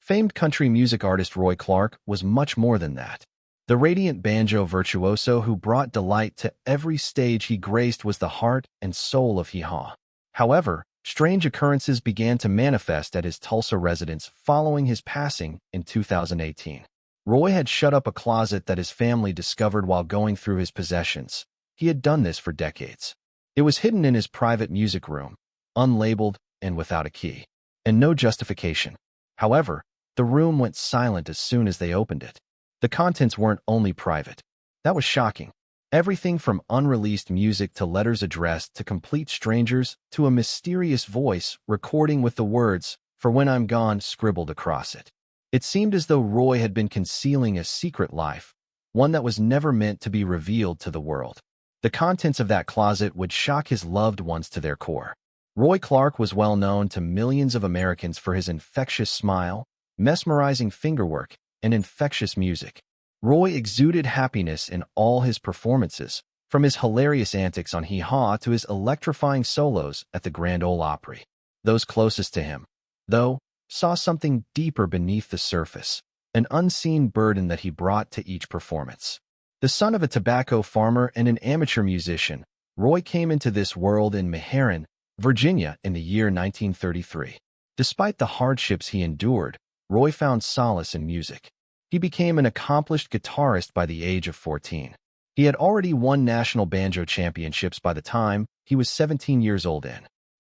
Famed country music artist Roy Clark was much more than that. The radiant banjo virtuoso who brought delight to every stage he graced was the heart and soul of Hee Haw. However, strange occurrences began to manifest at his Tulsa residence following his passing in 2018. Roy had shut up a closet that his family discovered while going through his possessions. He had done this for decades. It was hidden in his private music room, unlabeled and without a key, and no justification. However, the room went silent as soon as they opened it. The contents weren't only private. That was shocking. Everything from unreleased music to letters addressed to complete strangers to a mysterious voice recording with the words, "For when I'm gone," scribbled across it. It seemed as though Roy had been concealing a secret life, one that was never meant to be revealed to the world. The contents of that closet would shock his loved ones to their core. Roy Clark was well known to millions of Americans for his infectious smile, mesmerizing fingerwork, and infectious music. Roy exuded happiness in all his performances, from his hilarious antics on Hee Haw to his electrifying solos at the Grand Ole Opry. Those closest to him, though, saw something deeper beneath the surface, an unseen burden that he brought to each performance. The son of a tobacco farmer and an amateur musician, Roy came into this world in Meherrin, Virginia in the year 1933. Despite the hardships he endured, Roy found solace in music. He became an accomplished guitarist by the age of 14. He had already won national banjo championships by the time he was 17 years old.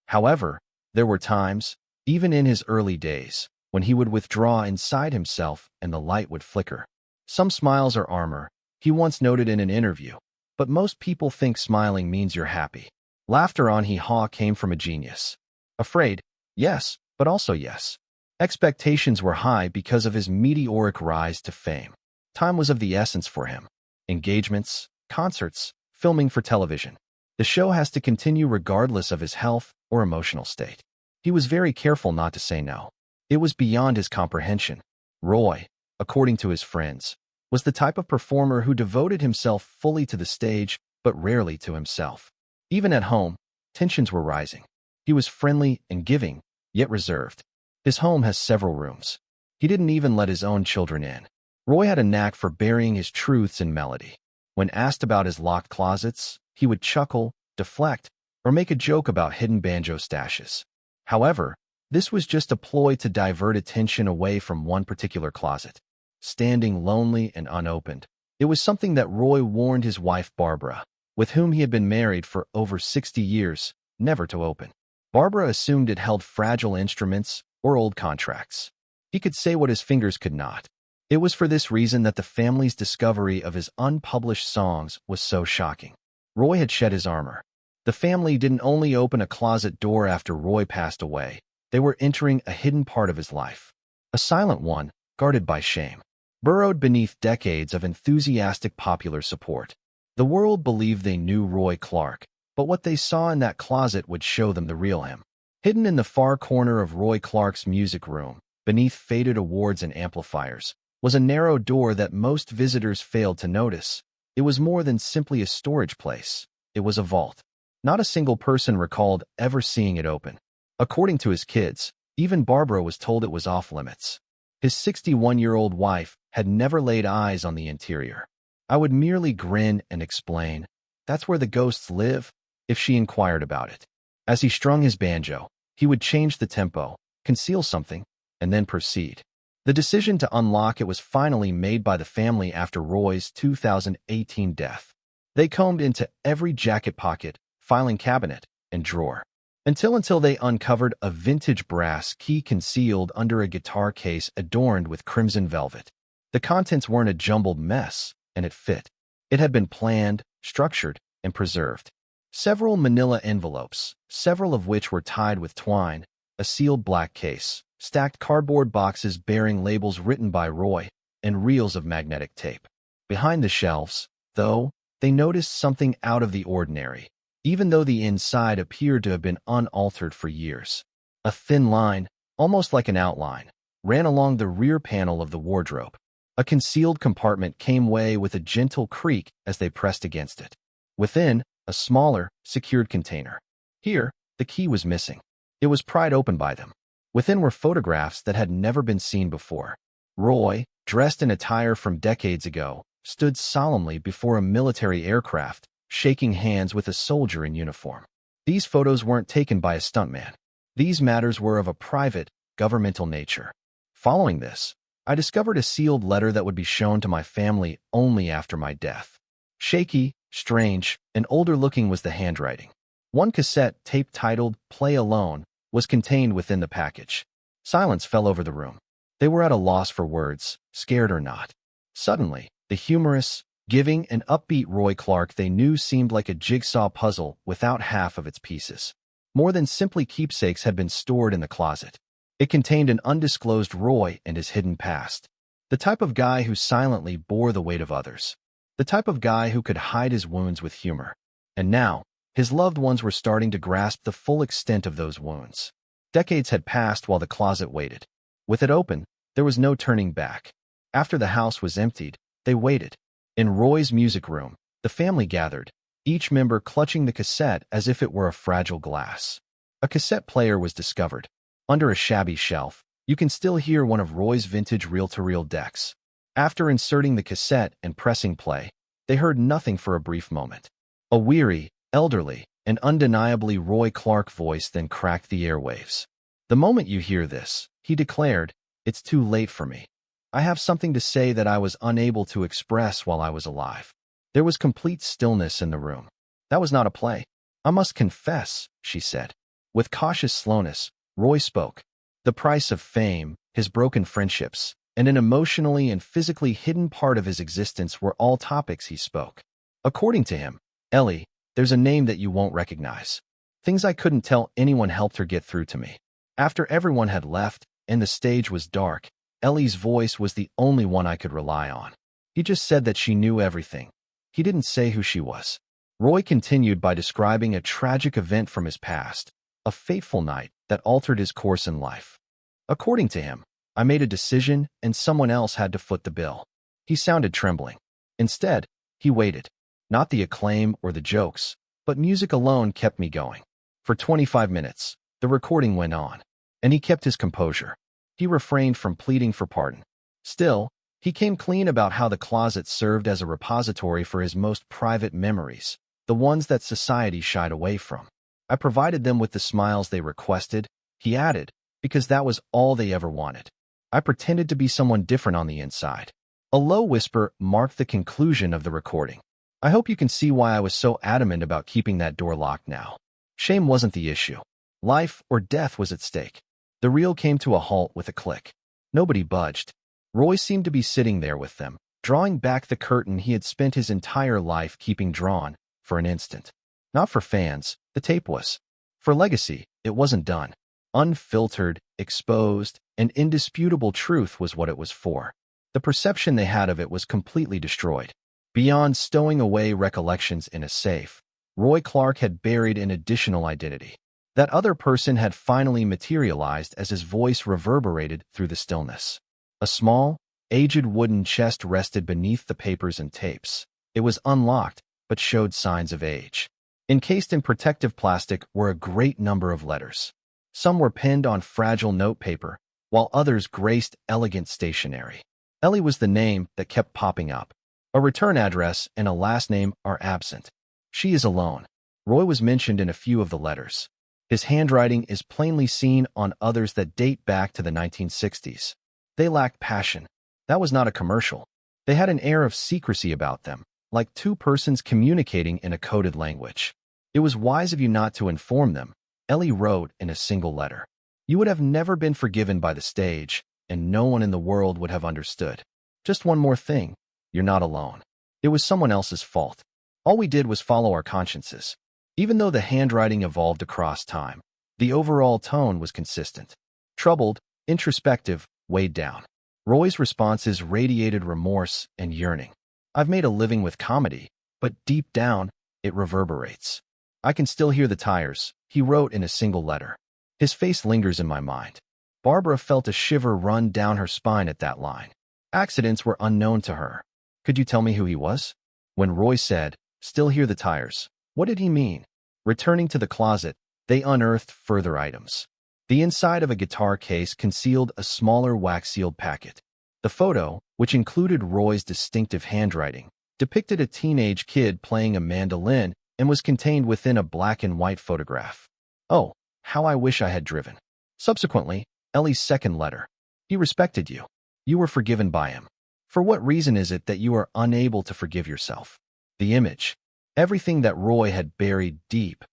However, there were times, even in his early days, when he would withdraw inside himself and the light would flicker. "Some smiles are armor," he once noted in an interview, "but most people think smiling means you're happy." Laughter on Hee Haw came from a genius. Afraid, yes, but also yes. Expectations were high because of his meteoric rise to fame. Time was of the essence for him. Engagements, concerts, filming for television. The show has to continue regardless of his health or emotional state. He was very careful not to say no. It was beyond his comprehension. Roy, according to his friends, was the type of performer who devoted himself fully to the stage, but rarely to himself. Even at home, tensions were rising. He was friendly and giving, yet reserved. His home has several rooms. He didn't even let his own children in. Roy had a knack for burying his truths in melody. When asked about his locked closets, he would chuckle, deflect, or make a joke about hidden banjo stashes. However, this was just a ploy to divert attention away from one particular closet. Standing lonely and unopened, it was something that Roy warned his wife Barbara, with whom he had been married for over 60 years, never to open. Barbara assumed it held fragile instruments or old contracts. He could say what his fingers could not. It was for this reason that the family's discovery of his unpublished songs was so shocking. Roy had shed his armor. The family didn't only open a closet door after Roy passed away, they were entering a hidden part of his life. A silent one, guarded by shame. Burrowed beneath decades of enthusiastic popular support. The world believed they knew Roy Clark, but what they saw in that closet would show them the real him. Hidden in the far corner of Roy Clark's music room, beneath faded awards and amplifiers, was a narrow door that most visitors failed to notice. It was more than simply a storage place. It was a vault. Not a single person recalled ever seeing it open. According to his kids, even Barbara was told it was off-limits. His 61-year-old wife had never laid eyes on the interior. "I would merely grin and explain, 'That's where the ghosts live,' if she inquired about it." As he strung his banjo, he would change the tempo, conceal something, and then proceed. The decision to unlock it was finally made by the family after Roy's 2018 death. They combed into every jacket pocket, filing cabinet, and drawer, until they uncovered a vintage brass key concealed under a guitar case adorned with crimson velvet. The contents weren't a jumbled mess, and it fit. It had been planned, structured, and preserved. Several manila envelopes, several of which were tied with twine, a sealed black case, stacked cardboard boxes bearing labels written by Roy, and reels of magnetic tape. Behind the shelves, though, they noticed something out of the ordinary, even though the inside appeared to have been unaltered for years. A thin line, almost like an outline, ran along the rear panel of the wardrobe. A concealed compartment came way with a gentle creak as they pressed against it. Within, a smaller, secured container. Here, the key was missing. It was pried open by them. Within were photographs that had never been seen before. Roy, dressed in attire from decades ago, stood solemnly before a military aircraft, shaking hands with a soldier in uniform. These photos weren't taken by a stuntman. These matters were of a private, governmental nature. Following this, I discovered a sealed letter that would be shown to my family only after my death. Shaky, strange, and older-looking was the handwriting. One cassette tape titled "Play Alone" was contained within the package. Silence fell over the room. They were at a loss for words, scared or not. Suddenly, the humorous, giving, and upbeat Roy Clark they knew seemed like a jigsaw puzzle without half of its pieces. More than simply keepsakes had been stored in the closet. It contained an undisclosed Roy and his hidden past. The type of guy who silently bore the weight of others. The type of guy who could hide his wounds with humor. And now, his loved ones were starting to grasp the full extent of those wounds. Decades had passed while the closet waited. With it open, there was no turning back. After the house was emptied, they waited. In Roy's music room, the family gathered, each member clutching the cassette as if it were a fragile glass. A cassette player was discovered. Under a shabby shelf, you can still hear one of Roy's vintage reel-to-reel decks. After inserting the cassette and pressing play, they heard nothing for a brief moment. A weary, elderly, and undeniably Roy Clark voice then cracked the airwaves. "The moment you hear this," he declared, "it's too late for me. I have something to say that I was unable to express while I was alive." There was complete stillness in the room. "That was not a play. I must confess," she said. With cautious slowness, Roy spoke. The price of fame, his broken friendships, and an emotionally and physically hidden part of his existence were all topics he spoke. According to him, "Ellie, there's a name that you won't recognize. Things I couldn't tell anyone helped her get through to me. After everyone had left, and the stage was dark, Ellie's voice was the only one I could rely on. He just said that she knew everything. He didn't say who she was." Roy continued by describing a tragic event from his past, a fateful night that altered his course in life. According to him, "I made a decision and someone else had to foot the bill." He sounded trembling. Instead, he waited. Not the acclaim or the jokes, but music alone kept me going. For 25 minutes, the recording went on, and he kept his composure. He refrained from pleading for pardon. Still, he came clean about how the closet served as a repository for his most private memories, the ones that society shied away from. "I provided them with the smiles they requested," he added, "because that was all they ever wanted. I pretended to be someone different on the inside." A low whisper marked the conclusion of the recording. "I hope you can see why I was so adamant about keeping that door locked now." Shame wasn't the issue. Life or death was at stake. The reel came to a halt with a click. Nobody budged. Roy seemed to be sitting there with them, drawing back the curtain he had spent his entire life keeping drawn, for an instant. Not for fans, the tape was. For legacy, it wasn't done. Unfiltered, exposed, and indisputable truth was what it was for. The perception they had of it was completely destroyed. Beyond stowing away recollections in a safe, Roy Clark had buried an additional identity. That other person had finally materialized as his voice reverberated through the stillness. A small, aged wooden chest rested beneath the papers and tapes. It was unlocked, but showed signs of age. Encased in protective plastic were a great number of letters. Some were pinned on fragile notepaper, while others graced elegant stationery. Ellie was the name that kept popping up. A return address and a last name are absent. She is alone. Roy was mentioned in a few of the letters. His handwriting is plainly seen on others that date back to the 1960s. They lacked passion. That was not a commercial. They had an air of secrecy about them, like two persons communicating in a coded language. "It was wise of you not to inform them," Ellie wrote in a single letter. "You would have never been forgiven by the stage, and no one in the world would have understood. Just one more thing. You're not alone. It was someone else's fault. All we did was follow our consciences." Even though the handwriting evolved across time, the overall tone was consistent. Troubled, introspective, weighed down. Roy's responses radiated remorse and yearning. "I've made a living with comedy, but deep down, it reverberates. I can still hear the tires," he wrote in a single letter. "His face lingers in my mind." Barbara felt a shiver run down her spine at that line. Accidents were unknown to her. "Could you tell me who he was?" When Roy said, "Still hear the tires," what did he mean? Returning to the closet, they unearthed further items. The inside of a guitar case concealed a smaller wax-sealed packet. The photo, which included Roy's distinctive handwriting, depicted a teenage kid playing a mandolin and was contained within a black and white photograph. Oh, how I wish I had driven. Subsequently, Ellie's second letter. He respected you. You were forgiven by him. For what reason is it that you are unable to forgive yourself? The image. Everything that Roy had buried deep.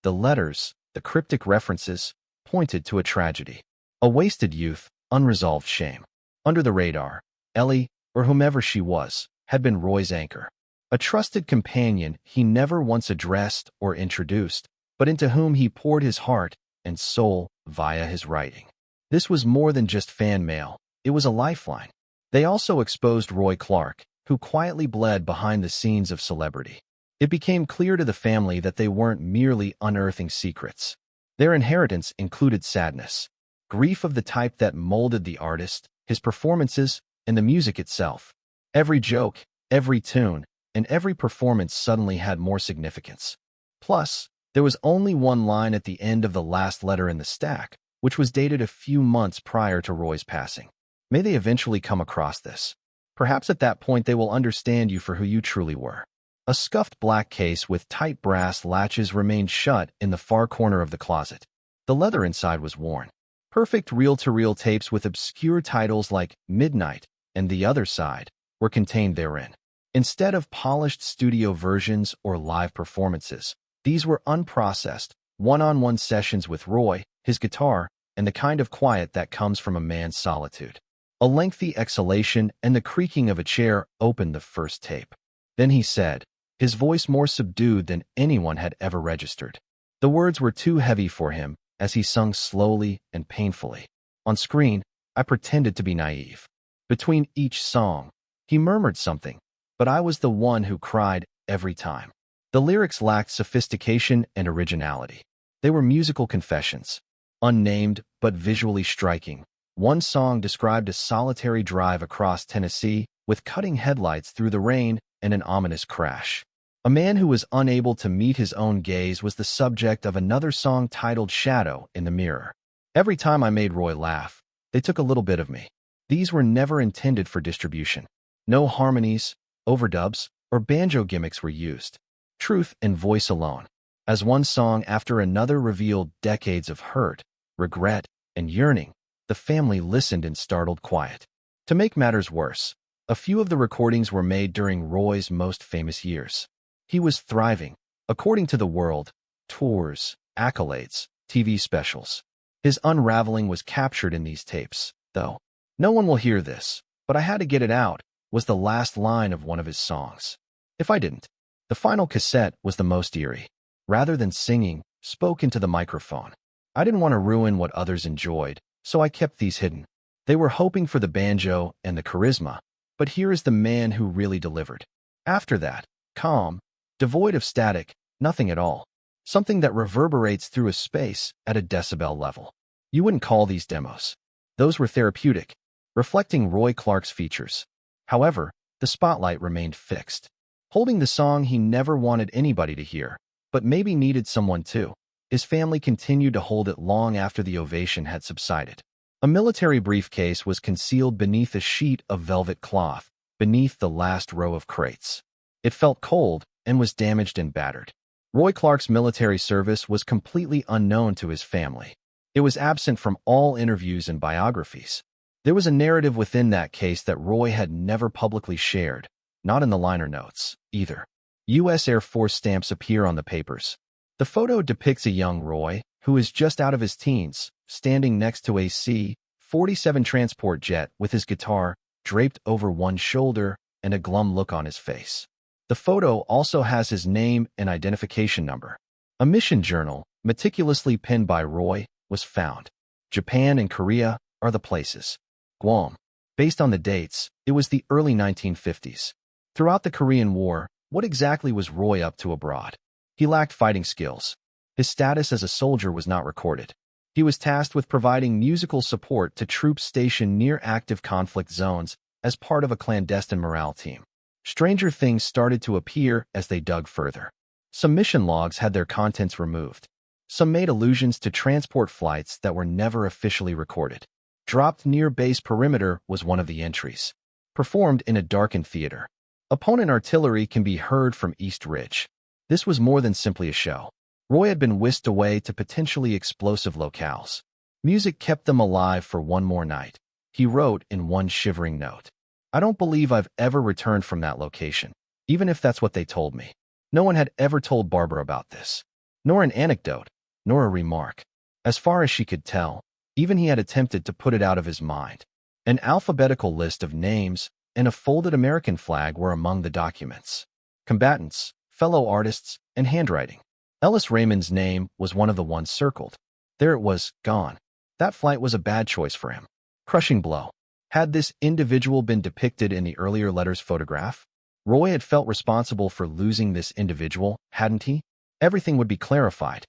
The letters, the cryptic references, pointed to a tragedy. A wasted youth, unresolved shame. Under the radar, Ellie, or whomever she was, had been Roy's anchor. A trusted companion he never once addressed or introduced, but into whom he poured his heart and soul via his writing. This was more than just fan mail. It was a lifeline. They also exposed Roy Clark, who quietly bled behind the scenes of celebrity. It became clear to the family that they weren't merely unearthing secrets. Their inheritance included sadness, grief of the type that molded the artist, his performances, and the music itself. Every joke, every tune, and every performance suddenly had more significance. Plus, there was only one line at the end of the last letter in the stack, which was dated a few months prior to Roy's passing. May they eventually come across this. Perhaps at that point they will understand you for who you truly were. A scuffed black case with tight brass latches remained shut in the far corner of the closet. The leather inside was worn. Perfect reel-to-reel tapes with obscure titles like Midnight and The Other Side were contained therein. Instead of polished studio versions or live performances, these were unprocessed, one-on-one sessions with Roy, his guitar, and the kind of quiet that comes from a man's solitude. A lengthy exhalation and the creaking of a chair opened the first tape. Then he said, his voice more subdued than anyone had ever registered. The words were too heavy for him as he sung slowly and painfully. On screen, I pretended to be naive. Between each song, he murmured something, but I was the one who cried every time. The lyrics lacked sophistication and originality. They were musical confessions, unnamed but visually striking. One song described a solitary drive across Tennessee with cutting headlights through the rain and an ominous crash. A man who was unable to meet his own gaze was the subject of another song titled Shadow in the Mirror. Every time I made Roy laugh, they took a little bit of me. These were never intended for distribution. No harmonies, overdubs, or banjo gimmicks were used. Truth and voice alone. As one song after another revealed decades of hurt, regret, and yearning, the family listened in startled quiet. To make matters worse, a few of the recordings were made during Roy's most famous years. He was thriving, according to the world, tours, accolades, TV specials. His unraveling was captured in these tapes, though. No one will hear this, but I had to get it out, was the last line of one of his songs. If I didn't, the final cassette was the most eerie. Rather than singing, spoke into the microphone. I didn't want to ruin what others enjoyed, so I kept these hidden. They were hoping for the banjo and the charisma, but here is the man who really delivered. After that, calm, devoid of static, nothing at all. Something that reverberates through a space at a decibel level. You wouldn't call these demos. Those were therapeutic, reflecting Roy Clark's features. However, the spotlight remained fixed. Holding the song he never wanted anybody to hear, but maybe needed someone to. His family continued to hold it long after the ovation had subsided. A military briefcase was concealed beneath a sheet of velvet cloth, beneath the last row of crates. It felt cold and was damaged and battered. Roy Clark's military service was completely unknown to his family. It was absent from all interviews and biographies. There was a narrative within that case that Roy had never publicly shared, not in the liner notes, either. U.S. Air Force stamps appear on the papers. The photo depicts a young Roy, who is just out of his teens, standing next to a C-47 transport jet with his guitar draped over one shoulder and a glum look on his face. The photo also has his name and identification number. A mission journal, meticulously penned by Roy, was found. Japan and Korea are the places. Guam. Based on the dates, it was the early 1950s. Throughout the Korean War, what exactly was Roy up to abroad? He lacked fighting skills. His status as a soldier was not recorded. He was tasked with providing musical support to troops stationed near active conflict zones as part of a clandestine morale team. Stranger things started to appear as they dug further. Some mission logs had their contents removed. Some made allusions to transport flights that were never officially recorded. Dropped near base perimeter was one of the entries. Performed in a darkened theater. Opponent artillery can be heard from East Ridge. This was more than simply a show. Roy had been whisked away to potentially explosive locales. Music kept them alive for one more night. He wrote in one shivering note. I don't believe I've ever returned from that location, even if that's what they told me. No one had ever told Barbara about this. Nor an anecdote, nor a remark. As far as she could tell, even he had attempted to put it out of his mind. An alphabetical list of names and a folded American flag were among the documents. Combatants, fellow artists, and handwriting. Ellis Raymond's name was one of the ones circled. There it was, gone. That flight was a bad choice for him. Crushing blow. Had this individual been depicted in the earlier letter's photograph? Roy had felt responsible for losing this individual, hadn't he? Everything would be clarified.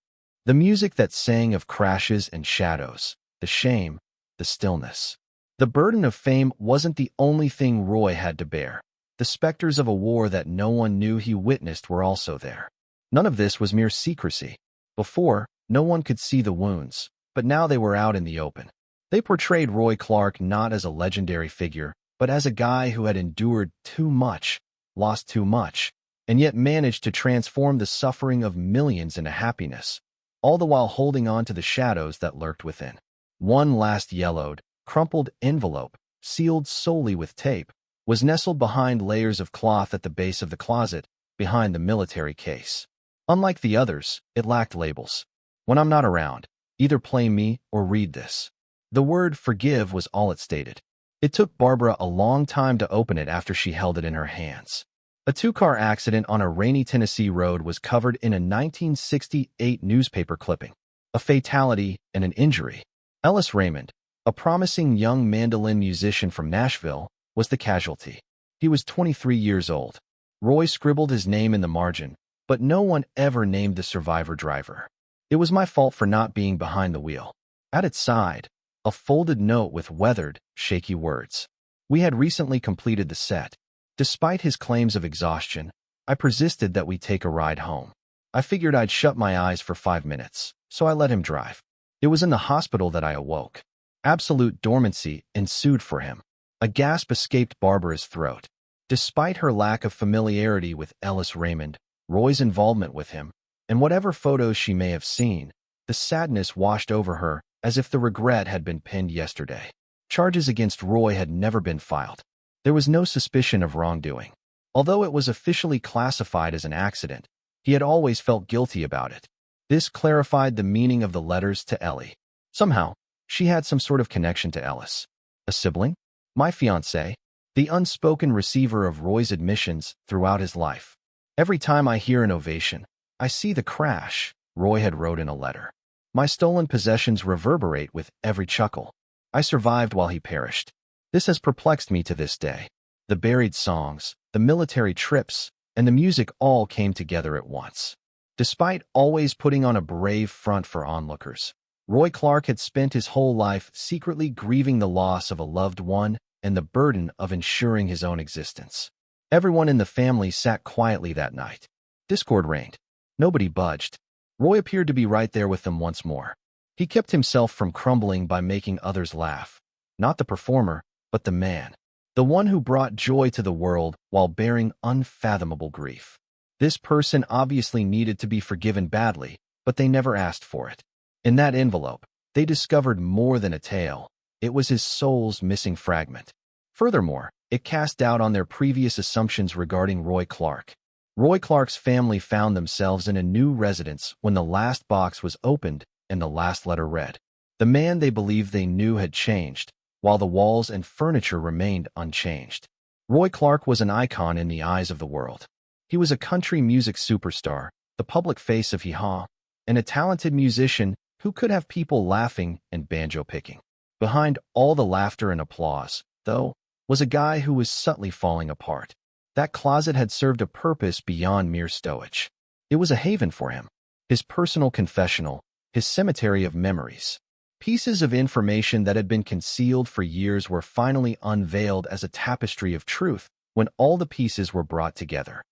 The music that sang of crashes and shadows, the shame, the stillness. The burden of fame wasn't the only thing Roy had to bear. The specters of a war that no one knew he witnessed were also there. None of this was mere secrecy. Before, no one could see the wounds, but now they were out in the open. They portrayed Roy Clark not as a legendary figure, but as a guy who had endured too much, lost too much, and yet managed to transform the suffering of millions into happiness, all the while holding on to the shadows that lurked within. One last yellowed, crumpled envelope, sealed solely with tape, was nestled behind layers of cloth at the base of the closet, behind the military case. Unlike the others, it lacked labels. When I'm not around, either play me or read this. The word forgive was all it stated. It took Barbara a long time to open it after she held it in her hands. A two-car accident on a rainy Tennessee road was covered in a 1968 newspaper clipping. A fatality and an injury. Ellis Raymond, a promising young mandolin musician from Nashville, was the casualty. He was 23 years old. Roy scribbled his name in the margin, but no one ever named the survivor driver. It was my fault for not being behind the wheel. At its side, a folded note with weathered, shaky words. We had recently completed the set. Despite his claims of exhaustion, I persisted that we take a ride home. I figured I'd shut my eyes for 5 minutes, so I let him drive. It was in the hospital that I awoke. Absolute dormancy ensued for him. A gasp escaped Barbara's throat. Despite her lack of familiarity with Ellis Raymond, Roy's involvement with him, and whatever photos she may have seen, the sadness washed over her as if the regret had been pinned yesterday. Charges against Roy had never been filed. There was no suspicion of wrongdoing. Although it was officially classified as an accident, he had always felt guilty about it. This clarified the meaning of the letters to Ellie. Somehow, she had some sort of connection to Ellis. A sibling? My fiancé? The unspoken receiver of Roy's admissions throughout his life. Every time I hear an ovation, I see the crash, Roy had wrote in a letter. My stolen possessions reverberate with every chuckle. I survived while he perished. This has perplexed me to this day. The buried songs, the military trips, and the music all came together at once. Despite always putting on a brave front for onlookers, Roy Clark had spent his whole life secretly grieving the loss of a loved one and the burden of ensuring his own existence. Everyone in the family sat quietly that night. Discord reigned. Nobody budged. Roy appeared to be right there with them once more. He kept himself from crumbling by making others laugh. Not the performer, but the man. The one who brought joy to the world while bearing unfathomable grief. This person obviously needed to be forgiven badly, but they never asked for it. In that envelope, they discovered more than a tale. It was his soul's missing fragment. Furthermore, it cast doubt on their previous assumptions regarding Roy Clark. Roy Clark's family found themselves in a new residence when the last box was opened and the last letter read. The man they believed they knew had changed, while the walls and furniture remained unchanged. Roy Clark was an icon in the eyes of the world. He was a country music superstar, the public face of Hee Haw, and a talented musician who could have people laughing and banjo-picking. Behind all the laughter and applause, though, was a guy who was subtly falling apart. That closet had served a purpose beyond mere stowage. It was a haven for him, his personal confessional, his cemetery of memories. Pieces of information that had been concealed for years were finally unveiled as a tapestry of truth when all the pieces were brought together.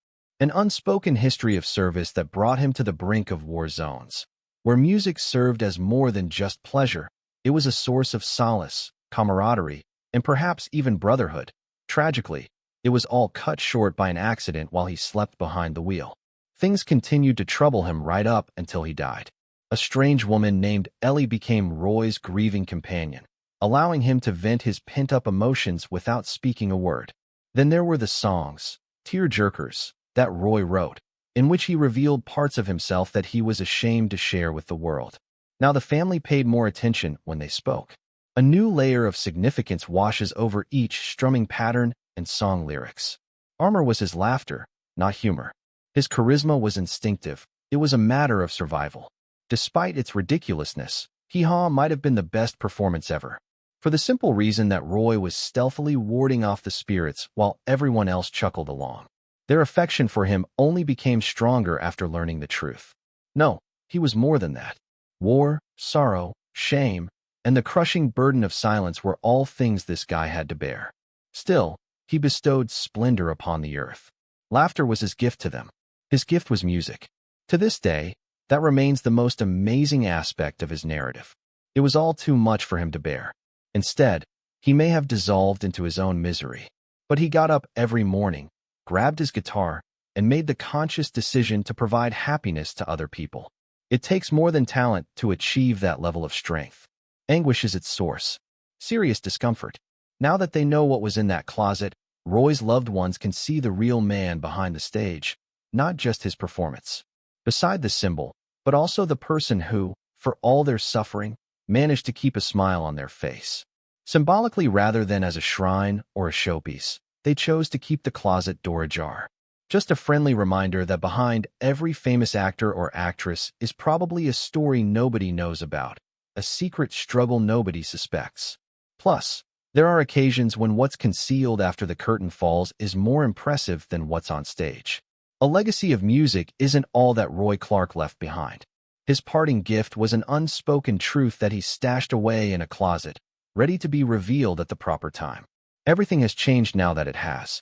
An unspoken history of service that brought him to the brink of war zones. where music served as more than just pleasure. It was a source of solace, camaraderie, and perhaps even brotherhood. Tragically, it was all cut short by an accident while he slept behind the wheel. Things continued to trouble him right up until he died. A strange woman named Ellie became Roy's grieving companion, allowing him to vent his pent-up emotions without speaking a word. Then there were the songs, tear-jerkers, that Roy wrote, in which he revealed parts of himself that he was ashamed to share with the world. Now the family paid more attention when they spoke. A new layer of significance washes over each strumming pattern and song lyrics. Armor was his laughter, not humor. His charisma was instinctive. It was a matter of survival. Despite its ridiculousness, Hee Haw might have been the best performance ever, for the simple reason that Roy was stealthily warding off the spirits while everyone else chuckled along. Their affection for him only became stronger after learning the truth. No, he was more than that. War, sorrow, shame, and the crushing burden of silence were all things this guy had to bear. Still, he bestowed splendor upon the earth. Laughter was his gift to them. His gift was music. To this day, that remains the most amazing aspect of his narrative. It was all too much for him to bear. Instead, he may have dissolved into his own misery. But he got up every morning, grabbed his guitar, and made the conscious decision to provide happiness to other people. It takes more than talent to achieve that level of strength. Anguish is its source. Serious discomfort. Now that they know what was in that closet, Roy's loved ones can see the real man behind the stage, not just his performance. Beside the symbol, but also the person who, for all their suffering, managed to keep a smile on their face. Symbolically rather than as a shrine or a showpiece, they chose to keep the closet door ajar. Just a friendly reminder that behind every famous actor or actress is probably a story nobody knows about, a secret struggle nobody suspects. Plus, there are occasions when what's concealed after the curtain falls is more impressive than what's on stage. A legacy of music isn't all that Roy Clark left behind. His parting gift was an unspoken truth that he stashed away in a closet, ready to be revealed at the proper time. Everything has changed now that it has.